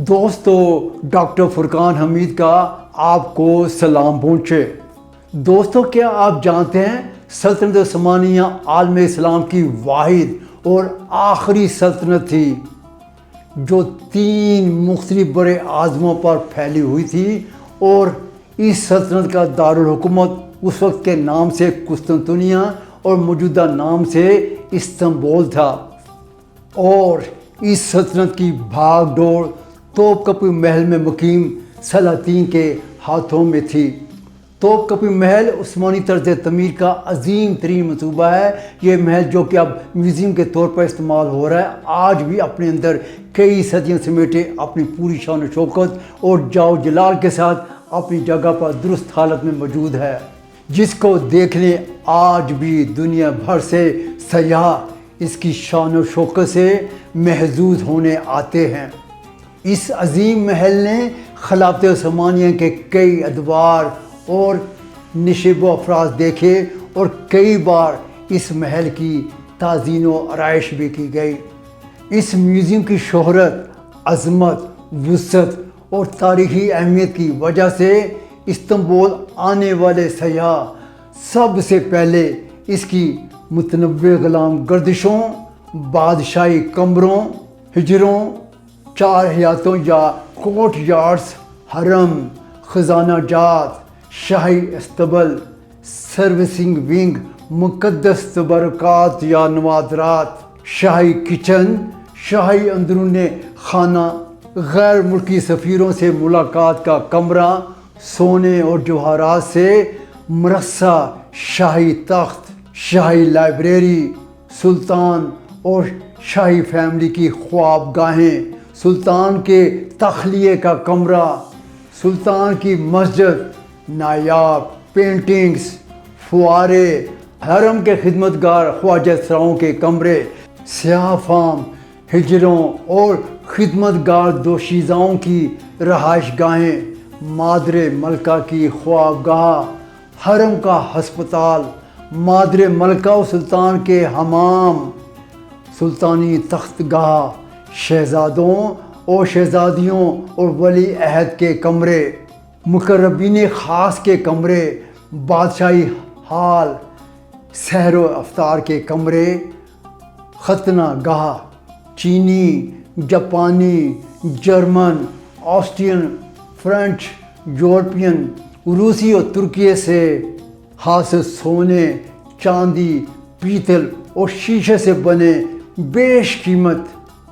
दोस्तों, डॉक्टर फुरकान हमीद का आपको सलाम पहुँचे। दोस्तों, क्या आप जानते हैं सल्तनत उस्मानिया आलम इस्लाम की वाहिद और आखिरी सल्तनत थी जो 3 मुख्तलिफ बड़े आज़मों पर फैली हुई थी और इस सल्तनत का दारुल हुकूमत उस वक्त के नाम से कुस्तुनतुनिया और मौजूदा नाम से इस्तांबुल था। और इस सल्तनत की भाग दौड़ तोपकपी महल में मुकीम सलातीन के हाथों में थी। तोपकपी महल उस्मानी तर्ज तमीर का अजीम तरीन मंसूबा है। ये महल जो कि अब म्यूज़ियम के तौर पर इस्तेमाल हो रहा है, आज भी अपने अंदर कई सदियों समेटे अपनी पूरी शान शौकत और जाओ जलाल के साथ अपनी जगह पर दुरुस्त हालत में मौजूद है, जिसको देखने आज भी दुनिया भर से सयाह इसकी शान और शौकत से महजूज होने आते हैं। इस अजीम महल ने खिलाफत उस्मानिया के कई अदवार और निशिब अफराज देखे और कई बार इस महल की ताज़ीन व आराइश भी की गई। इस म्यूज़ियम की शोहरत, अज़मत, वुसअत और तारीख़ी अहमियत की वजह से इस्तांबुल आने वाले सयाह सबसे पहले इसकी मुतनव्वे ग़ुलाम गर्दिशों, बादशाही कमरों, हिजरों, 4 हयातों या कोर्ट यार्ड्स, हरम, खजाना जात, शाही अस्तबल, सर्विसिंग विंग, मुक़द्दस तबरकात या नवादरात, शाही किचन, शाही अंदरूने खाना, गैर मुल्की सफ़ीरों से मुलाकात का कमरा, सोने और जवाहरात से मरस्सा, शाही तख्त, शाही लाइब्रेरी, सुल्तान और शाही फैमिली की ख्वाबगाहें, सुल्तान के तख्लिये का कमरा, सुल्तान की मस्जिद, नायाब पेंटिंग्स, फुआरे, हरम के खिदमतगार ख्वाजा सराओं के कमरे, स्याह फाम, हिजरों और खिदमतगार दोशीज़ाओं की रहाइश गाहें, मादरे मलका की ख्वाबगाह, हरम का हस्पताल, मादरे मलका और सुल्तान के हमाम, सुल्तानी तख्तगाह, शहज़ादों और शहज़ादियों और वली अहद के कमरे, मुकर्रबीन ख़ास के कमरे, बादशाही हाल, सहर व अफ्तार के कमरे, खतना गाह, चीनी, जापानी, जर्मन, ऑस्ट्रियन, फ्रेंच, यूरोपियन, रूसी और तुर्की से हासिल सोने, चांदी, पीतल और शीशे से बने बेशकीमत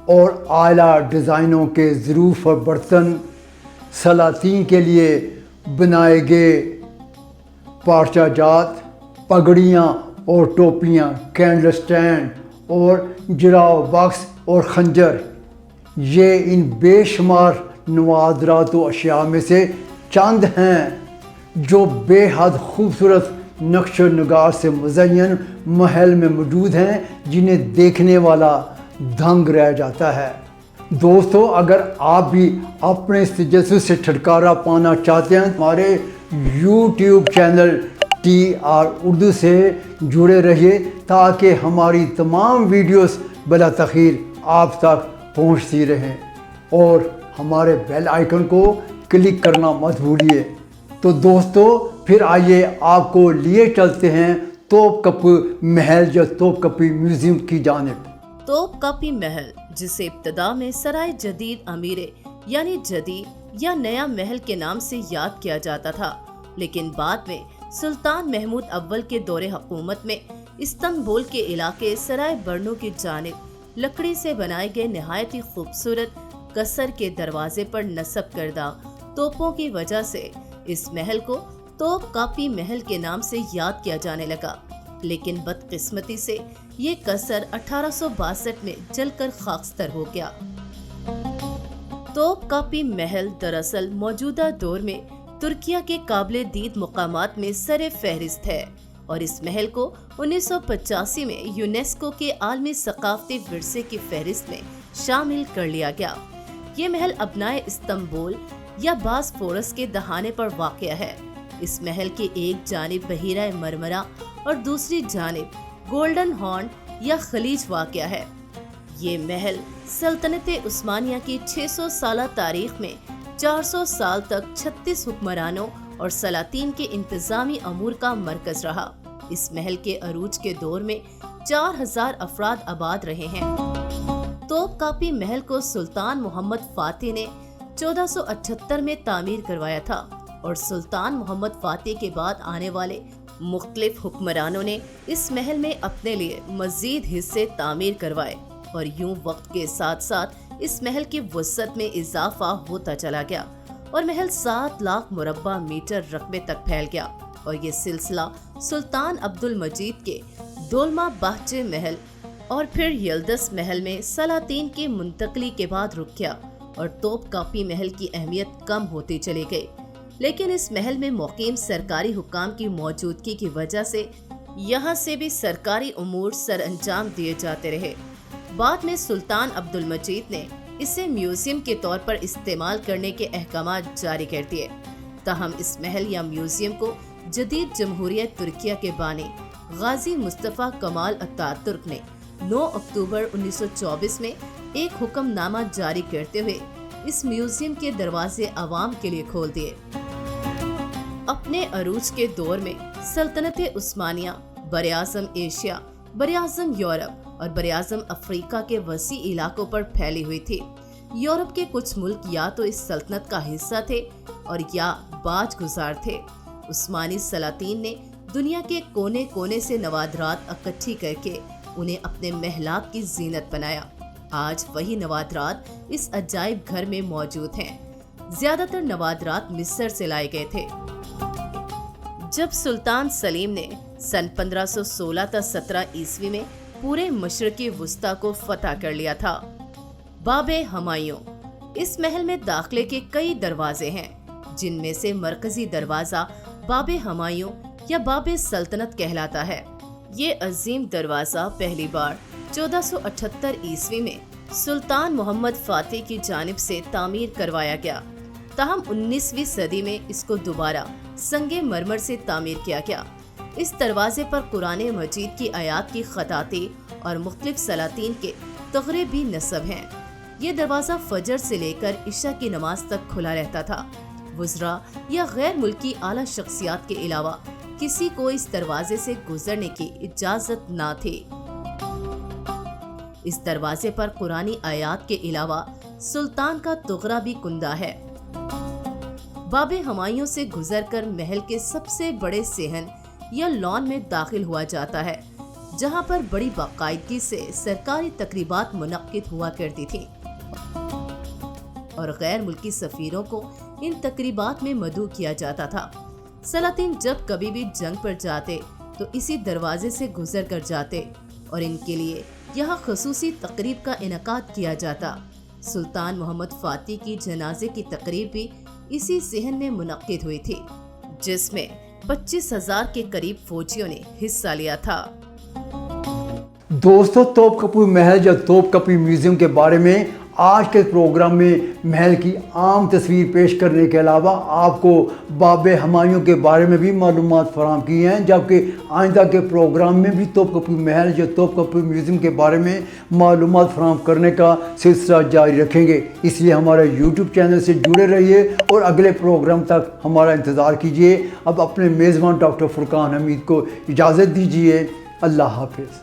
और आला डिज़ाइनों के ज़रूफ़ और बर्तन, सलातीन के लिए बनाए गए पार्चा जात, पगड़ियाँ और टोपियाँ, कैंडल स्टैंड और जराव बक्स और खंजर, ये इन बेशुमार नवादरात व अशिया में से चंद हैं जो बेहद खूबसूरत नक्श व नगार से मुज़य्यन महल में मौजूद हैं, जिन्हें देखने वाला दंग रह जाता है। दोस्तों, अगर आप भी अपने इस तजस्सुस से छुटकारा पाना चाहते हैं, हमारे YouTube चैनल TR उर्दू से जुड़े रहिए ताकि हमारी तमाम वीडियोस बिला तख़ीर आप तक पहुंचती रहें और हमारे बेल आइकन को क्लिक करना मत भूलिए। तो दोस्तों, फिर आइए आपको लिए चलते हैं तोपकपी महल या तोपकपी म्यूज़ियम की जानिब। तोपकपी महल, जिसे इब्तदा में सराय जदीद अमीरे यानी जदीद या नया महल के नाम से याद किया जाता था, लेकिन बाद में सुल्तान महमूद अव्वल के दौरे हुकूमत में इस्तांबुल के इलाके सराय बर्नो की जानिब लकड़ी से बनाए गए निहायत ही खूबसूरत कसर के दरवाजे पर नस्ब करदा तोपों की वजह से इस महल को तोपकपी महल के नाम से याद किया जाने लगा। लेकिन बदकिस्मती से ये कसर 1862 में जलकर खाकस्तर हो गया। तोपकपी महल दरअसल मौजूदा दौर में तुर्किया के काबिल दीद मुकामात में सरे फहरिस्त है और इस महल को 1985 में यूनेस्को के आलमी सकाफती विरसे की फहरिस्त में शामिल कर लिया गया। ये महल अबनाए इस्तांबुल या बासफोरस के दहाने पर वाक़या है। इस महल के एक जानिब बहीरा मरमरा और दूसरी जानिब गोल्डन हॉर्न या खलीज वाक़या है। یہ محل سلطنت عثمانیہ کی 600 سالہ تاریخ میں 400 سال تک 36 حکمرانوں اور سلاطین کے انتظامی امور کا مرکز رہا۔ اس محل کے عروج کے دور میں 4000 افراد آباد رہے ہیں۔ توپ کاپی محل کو سلطان محمد فاتح نے 1478 میں تعمیر کروایا تھا اور سلطان محمد فاتح کے بعد آنے والے مختلف حکمرانوں نے اس محل میں اپنے لیے مزید حصے تعمیر کروائے اور یوں وقت کے ساتھ ساتھ اس محل کی وسعت میں اضافہ ہوتا چلا گیا اور محل 7 لاکھ مربع میٹر رقبے تک پھیل گیا، اور یہ سلسلہ سلطان عبد المجید کے دولما باہچے محل اور پھر یلدس محل میں سلاطین کی منتقلی کے بعد رک گیا اور توپ کاپی محل کی اہمیت کم ہوتی چلی گئی۔ لیکن اس محل میں مقیم سرکاری حکام کی موجودگی کی وجہ سے یہاں سے بھی سرکاری امور سر انجام دیے جاتے رہے۔ بعد میں سلطان عبد المجید نے اسے میوزیم کے طور پر استعمال کرنے کے احکامات جاری کر دیے، تاہم اس محل یا میوزیم کو جدید جمہوریہ ترکیہ کے بانی غازی مصطفیٰ کمال اتاترک نے 9 اکتوبر 1924 میں ایک حکم نامہ جاری کرتے ہوئے اس میوزیم کے دروازے عوام کے لیے کھول دیے۔ اپنے عروج کے دور میں سلطنت عثمانیہ براعظم ایشیا، براعظم یورپ اور براعظم افریقہ کے وسیع علاقوں پر پھیلی ہوئی تھی۔ یورپ کے کچھ ملک یا تو اس سلطنت کا حصہ تھے اور یا باج گزار تھے۔ عثمانی سلاطین نے دنیا کے کونے کونے سے نوادرات اکٹھی کر کے انہیں اپنے محلات کی زینت بنایا۔ آج وہی نوادرات اس عجائب گھر میں موجود ہیں۔ زیادہ تر نوادرات مصر سے لائے گئے تھے۔ جب سلطان سلیم نے سن 1516 تا 17 عیسوی میں پورے مشرقی وسطی کو فتح کر لیا تھا۔ باب ہمایوں، اس محل میں داخلے کے کئی دروازے ہیں، جن میں سے مرکزی دروازہ باب ہمایوں یا باب سلطنت کہلاتا ہے۔ یہ عظیم دروازہ پہلی بار 1478 عیسوی میں سلطان محمد فاتح کی جانب سے تعمیر کروایا گیا، تاہم 19ویں صدی میں اس کو دوبارہ سنگ مرمر سے تعمیر کیا گیا۔ اس دروازے پر قرآن مجید کی آیات کی خطاطی اور مختلف سلاطین کے تغرے بھی نصب ہیں۔ یہ دروازہ فجر سے لے کر عشاء کی نماز تک کھلا رہتا تھا۔ وزراء یا غیر ملکی اعلیٰ شخصیات کے علاوہ کسی کو اس دروازے سے گزرنے کی اجازت نہ تھی۔ اس دروازے پر قرآنی آیات کے علاوہ سلطان کا تغرہ بھی کندہ ہے۔ باب ہمایوں سے گزر کر محل کے سب سے بڑے صحن یا لان میں داخل ہوا جاتا ہے، جہاں پر بڑی باقاعدگی سے سرکاری تقریبات منعقد ہوا کرتی تھی اور غیر ملکی سفیروں کو ان تقریبات میں مدعو کیا جاتا تھا۔ سلاطین جب کبھی بھی جنگ پر جاتے تو اسی دروازے سے گزر کر جاتے اور ان کے لیے یہاں خصوصی تقریب کا انعقاد کیا جاتا۔ سلطان محمد فاتح کی جنازے کی تقریب بھی اسی صحن میں منعقد ہوئی تھی، جس میں 25,000 کے قریب فوجیوں نے حصہ لیا تھا۔ دوستو، توپ کپی محل یا توپ کپی میوزیم کے بارے میں آج کے پروگرام میں محل کی عام تصویر پیش کرنے کے علاوہ آپ کو باب ہمایوں کے بارے میں بھی معلومات فراہم کی ہیں، جبکہ آئندہ کے پروگرام میں بھی توپ کپی محل یا توپ کپی میوزیم کے بارے میں معلومات فراہم کرنے کا سلسلہ جاری رکھیں گے۔ اس لیے ہمارے یوٹیوب چینل سے جڑے رہیے اور اگلے پروگرام تک ہمارا انتظار کیجیے۔ اب اپنے میزبان ڈاکٹر فرقان حمید کو اجازت دیجیے۔ اللہ حافظ۔